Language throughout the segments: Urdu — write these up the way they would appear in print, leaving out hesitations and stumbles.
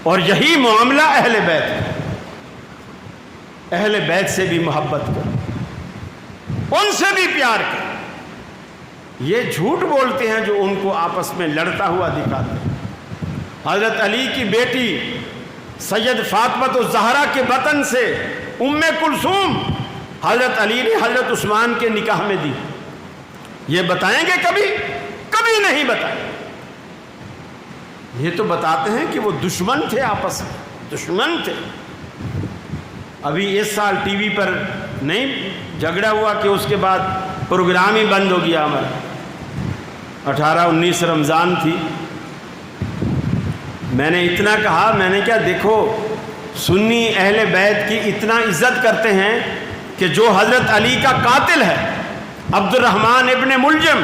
اور یہی معاملہ اہل بیت کا۔ اہل بیت سے بھی محبت کرو، ان سے بھی پیار کرو۔ یہ جھوٹ بولتے ہیں جو ان کو آپس میں لڑتا ہوا دکھاتے ہیں۔ حضرت علی کی بیٹی سید فاطمہ الزہرا کے بطن سے ام کلثوم حضرت علی نے حضرت عثمان کے نکاح میں دی۔ یہ بتائیں گے کبھی؟ کبھی نہیں بتائیں۔ یہ تو بتاتے ہیں کہ وہ دشمن تھے، آپس میں دشمن تھے۔ ابھی اس سال ٹی وی پر نہیں جھگڑا ہوا کہ اس کے بعد پروگرام ہی بند ہو گیا ہمارا۔ 18-19 رمضان تھی، میں نے اتنا کہا، میں نے کہا دیکھو سنی اہل بیت کی اتنا عزت کرتے ہیں کہ جو حضرت علی کا قاتل ہے عبد الرحمن ابن ملجم،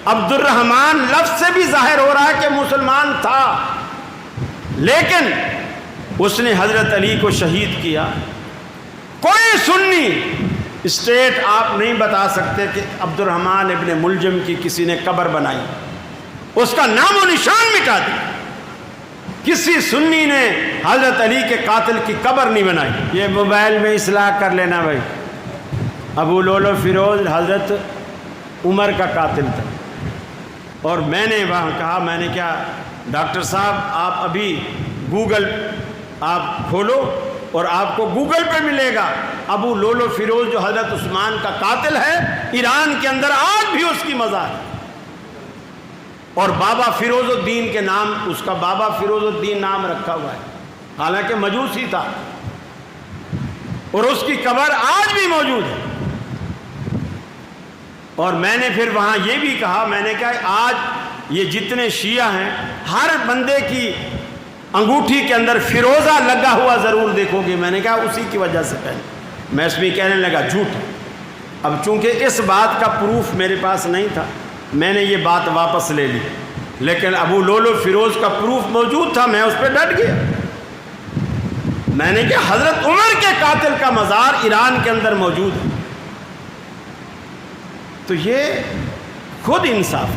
عبد الرحمن لفظ سے بھی ظاہر ہو رہا ہے کہ مسلمان تھا، لیکن اس نے حضرت علی کو شہید کیا۔ کوئی سنی اسٹیٹ آپ نہیں بتا سکتے کہ عبد الرحمن ابن ملجم کی کسی نے قبر بنائی، اس کا نام و نشان مٹا دیا۔ کسی سنی نے حضرت علی کے قاتل کی قبر نہیں بنائی۔ یہ موبائل میں اصلاح کر لینا بھائی، ابو لولو فیروز حضرت عمر کا قاتل تھا۔ اور میں نے وہاں کہا، میں نے کیا ڈاکٹر صاحب آپ ابھی گوگل آپ کھولو اور آپ کو گوگل پہ ملے گا ابو لولو فیروز جو حضرت عثمان کا قاتل ہے، ایران کے اندر آج بھی اس کی مزار ہے۔ اور بابا فیروز الدین کے نام، اس کا بابا فیروز الدین نام رکھا ہوا ہے، حالانکہ مجوسی تھا، اور اس کی قبر آج بھی موجود ہے۔ اور میں نے پھر وہاں یہ بھی کہا، میں نے کہا آج یہ جتنے شیعہ ہیں ہر بندے کی انگوٹھی کے اندر فیروزہ لگا ہوا ضرور دیکھو گے۔ میں نے کہا اسی کی وجہ سے پہلے میں اس میں کہنے لگا جھوٹ ہے۔ اب چونکہ اس بات کا پروف میرے پاس نہیں تھا، میں نے یہ بات واپس لے لی، لیکن ابو لولو فیروز کا پروف موجود تھا، میں اس پہ ڈٹ گیا۔ میں نے کہا حضرت عمر کے قاتل کا مزار ایران کے اندر موجود ہے۔ تو یہ خود انصاف